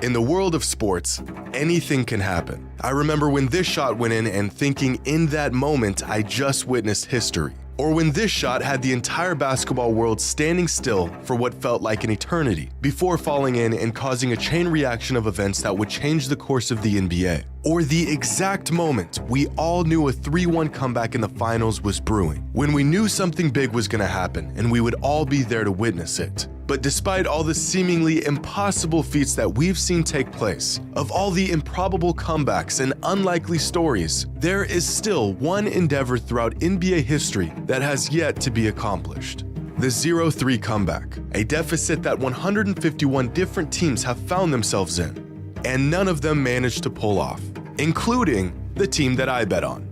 In the world of sports, anything can happen. I remember when this shot went in and thinking in that moment I just witnessed history. Or when this shot had the entire basketball world standing still for what felt like an eternity, before falling in and causing a chain reaction of events that would change the course of the NBA. Or the exact moment we all knew a 3-1 comeback in the finals was brewing, when we knew something big was going to happen and we would all be there to witness it. But despite all the seemingly impossible feats that we've seen take place, of all the improbable comebacks and unlikely stories, there is still one endeavor throughout NBA history that has yet to be accomplished. The 0-3 comeback, a deficit that 151 different teams have found themselves in, and none of them managed to pull off, including the team that I bet on.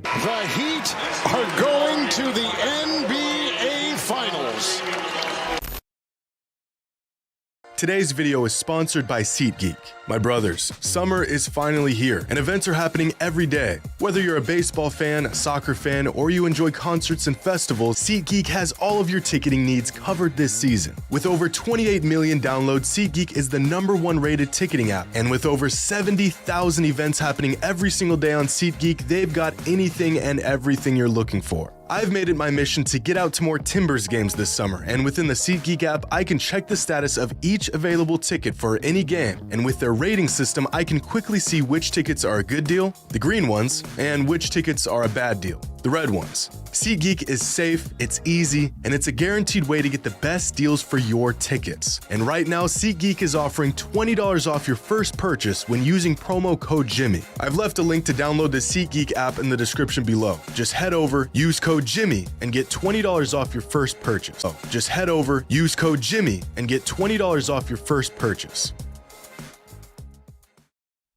The Heat are going to the NBA Finals. Today's video is sponsored by SeatGeek. My brothers, summer is finally here and events are happening every day. Whether you're a baseball fan, a soccer fan, or you enjoy concerts and festivals, SeatGeek has all of your ticketing needs covered this season. With over 28 million downloads, SeatGeek is the #1 rated ticketing app. And with over 70,000 events happening every single day on SeatGeek, they've got anything and everything you're looking for. I've made it my mission to get out to more Timbers games this summer, and within the SeatGeek app, I can check the status of each available ticket for any game, and with their rating system, I can quickly see which tickets are a good deal, the green ones, and which tickets are a bad deal, the red ones. SeatGeek is safe, it's easy, and it's a guaranteed way to get the best deals for your tickets. And right now, SeatGeek is offering $20 off your first purchase when using promo code JXMY. I've left a link to download the SeatGeek app in the description below. Just head over, use code JXMY, and get $20 off your first purchase. Oh, just head over, use code JXMY, and get $20 off your first purchase.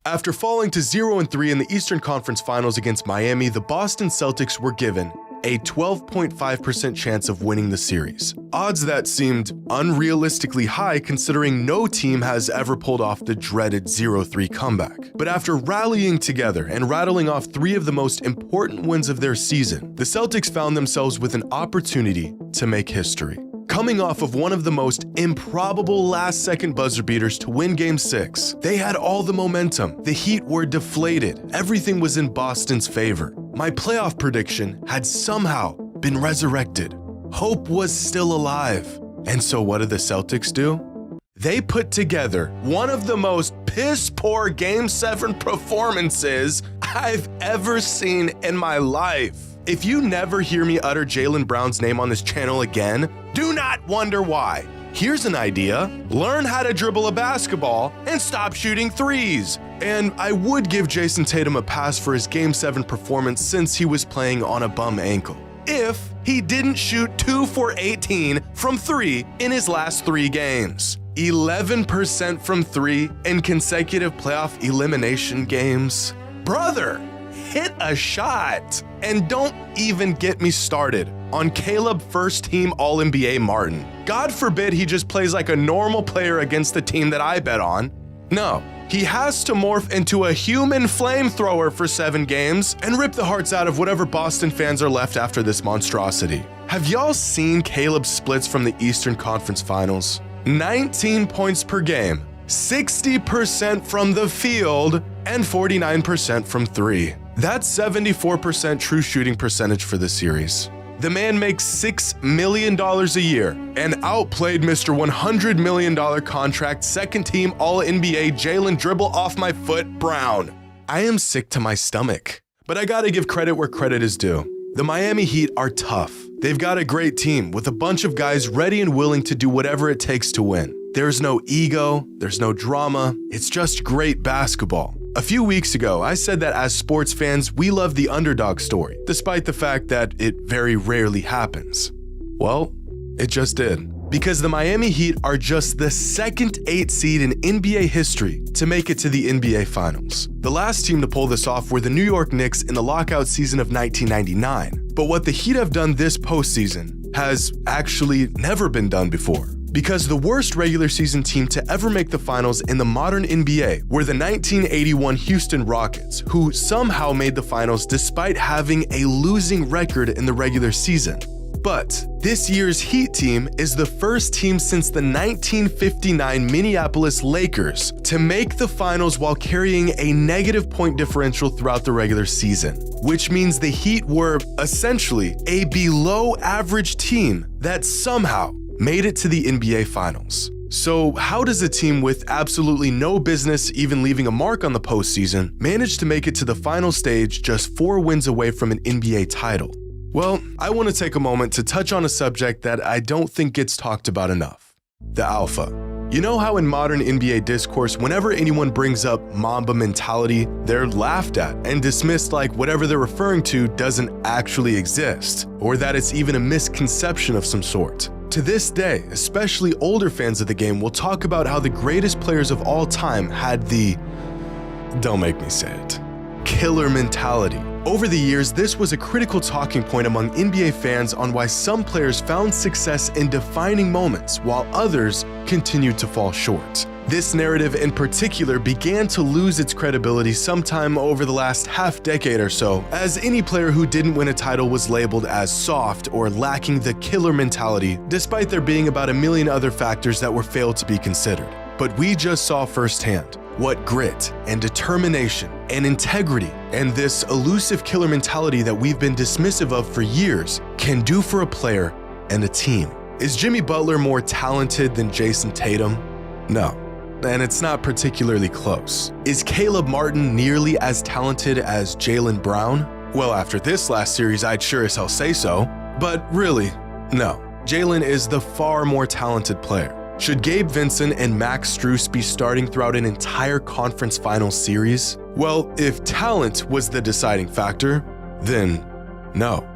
After falling to 0-3 in the Eastern Conference Finals against Miami, the Boston Celtics were given a 12.5% chance of winning the series. Odds that seemed unrealistically high considering no team has ever pulled off the dreaded 0-3 comeback. But after rallying together and rattling off 3 of the most important wins of their season, the Celtics found themselves with an opportunity to make history. Coming off of one of the most improbable last-second buzzer beaters to win Game 6, they had all the momentum, the Heat were deflated, everything was in Boston's favor. My playoff prediction had somehow been resurrected. Hope was still alive. And so what did the Celtics do? They put together one of the most piss-poor Game 7 performances I've ever seen in my life. If you never hear me utter Jaylen Brown's name on this channel again, do not wonder why. Here's an idea: learn how to dribble a basketball and stop shooting threes. And I would give Jason Tatum a pass for his Game 7 performance since he was playing on a bum ankle, if he didn't shoot 2 for 18 from 3 in his last 3 games. 11% from 3 in consecutive playoff elimination games. Brother, hit a shot. And don't even get me started on Caleb first-team All-NBA Martin. God forbid he just plays like a normal player against the team that I bet on. No, he has to morph into a human flamethrower for 7 games and rip the hearts out of whatever Boston fans are left after this monstrosity. Have y'all seen Caleb's splits from the Eastern Conference Finals? 19 points per game, 60% from the field, and 49% from 3. That's 74% true shooting percentage for the series. The man makes $6 million a year and outplayed Mr. $100 million contract second-team All-NBA Jaylen Dribble Off My Foot Brown. I am sick to my stomach, but I gotta give credit where credit is due. The Miami Heat are tough. They've got a great team with a bunch of guys ready and willing to do whatever it takes to win. There's no ego, there's no drama, it's just great basketball. A few weeks ago, I said that as sports fans, we love the underdog story, despite the fact that it very rarely happens. Well, it just did. Because the Miami Heat are just the second 8 seed in NBA history to make it to the NBA Finals. The last team to pull this off were the New York Knicks in the lockout season of 1999. But what the Heat have done this postseason has actually never been done before. Because the worst regular season team to ever make the finals in the modern NBA were the 1981 Houston Rockets, who somehow made the finals despite having a losing record in the regular season. But this year's Heat team is the first team since the 1959 Minneapolis Lakers to make the finals while carrying a negative point differential throughout the regular season, which means the Heat were essentially a below average team that somehow made it to the NBA Finals. So how does a team with absolutely no business even leaving a mark on the postseason manage to make it to the final stage just 4 wins away from an NBA title? Well, I want to take a moment to touch on a subject that I don't think gets talked about enough: the alpha. You know how in modern NBA discourse, whenever anyone brings up Mamba mentality, they're laughed at and dismissed like whatever they're referring to doesn't actually exist, or that it's even a misconception of some sort. To this day, especially older fans of the game will talk about how the greatest players of all time had the, don't make me say it, killer mentality. Over the years, this was a critical talking point among NBA fans on why some players found success in defining moments while others continued to fall short. This narrative in particular began to lose its credibility sometime over the last half-decade or so, as any player who didn't win a title was labeled as soft or lacking the killer mentality, despite there being about a million other factors that were failed to be considered. But we just saw firsthand what grit and determination and integrity and this elusive killer mentality that we've been dismissive of for years can do for a player and a team. Is Jimmy Butler more talented than Jason Tatum? No. And it's not particularly close. Is Caleb Martin nearly as talented as Jaylen Brown? Well, after this last series, I'd sure as hell say so. But really, no. Jaylen is the far more talented player. Should Gabe Vincent and Max Strus be starting throughout an entire conference finals series? Well, if talent was the deciding factor, then no.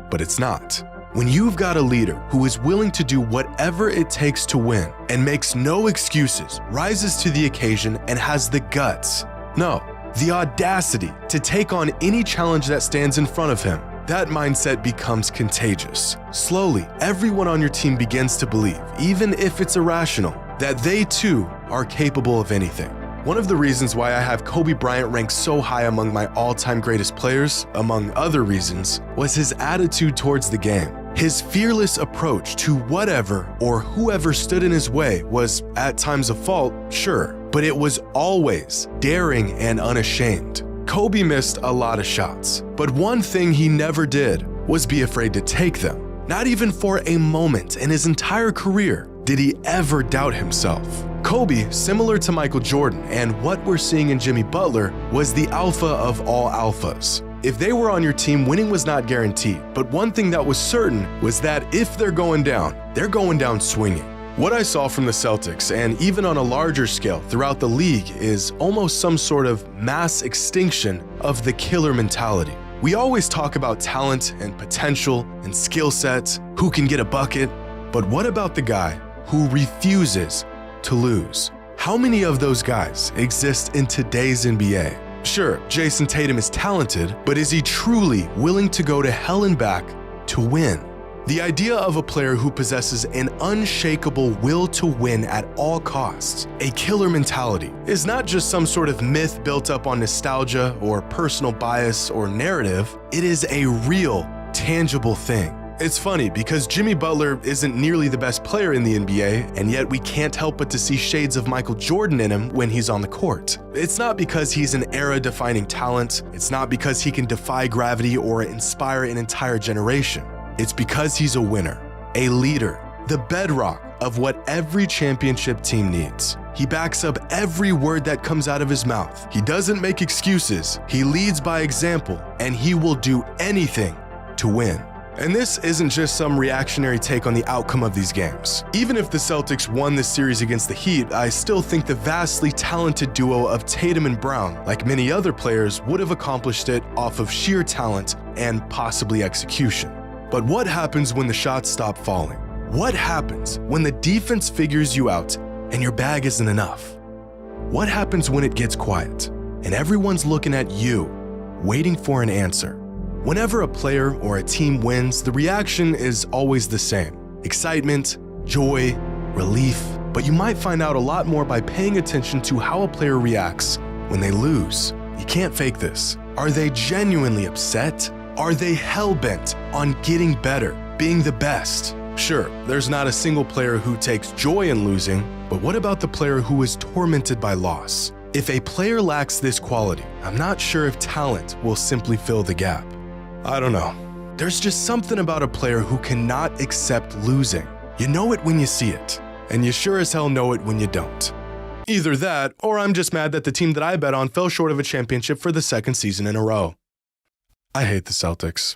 But it's not. When you've got a leader who is willing to do whatever it takes to win and makes no excuses, rises to the occasion, and has the guts, no, the audacity to take on any challenge that stands in front of him, that mindset becomes contagious. Slowly, everyone on your team begins to believe, even if it's irrational, that they too are capable of anything. One of the reasons why I have Kobe Bryant ranked so high among my all-time greatest players, among other reasons, was his attitude towards the game. His fearless approach to whatever or whoever stood in his way was at times a fault, sure, but it was always daring and unashamed. Kobe missed a lot of shots, but one thing he never did was be afraid to take them. Not even for a moment in his entire career did he ever doubt himself. Kobe, similar to Michael Jordan and what we're seeing in Jimmy Butler, was the alpha of all alphas. If they were on your team, winning was not guaranteed, but one thing that was certain was that if they're going down swinging. What I saw from the Celtics, and even on a larger scale throughout the league, is almost some sort of mass extinction of the killer mentality. We always talk about talent and potential and skill sets, who can get a bucket, but what about the guy who refuses to lose? How many of those guys exist in today's NBA? Sure, Jason Tatum is talented, but is he truly willing to go to hell and back to win? The idea of a player who possesses an unshakable will to win at all costs, a killer mentality, is not just some sort of myth built up on nostalgia or personal bias or narrative. It is a real, tangible thing. It's funny because Jimmy Butler isn't nearly the best player in the NBA, and yet we can't help but to see shades of Michael Jordan in him when he's on the court. It's not because he's an era-defining talent. It's not because he can defy gravity or inspire an entire generation. It's because he's a winner, a leader, the bedrock of what every championship team needs. He backs up every word that comes out of his mouth. He doesn't make excuses. He leads by example, and he will do anything to win. And this isn't just some reactionary take on the outcome of these games. Even if the Celtics won this series against the Heat, I still think the vastly talented duo of Tatum and Brown, like many other players, would have accomplished it off of sheer talent and possibly execution. But what happens when the shots stop falling? What happens when the defense figures you out and your bag isn't enough? What happens when it gets quiet and everyone's looking at you, waiting for an answer? Whenever a player or a team wins, the reaction is always the same: excitement, joy, relief. But you might find out a lot more by paying attention to how a player reacts when they lose. You can't fake this. Are they genuinely upset? Are they hell-bent on getting better? being the best. Sure, there's not a single player who takes joy in losing, but what about the player who is tormented by loss? If a player lacks this quality, I'm not sure if talent will simply fill the gap. I don't know. There's just something about a player who cannot accept losing. You know it when you see it, and you sure as hell know it when you don't. Either that, or I'm just mad that the team that I bet on fell short of a championship for the second season in a row. I hate the Celtics.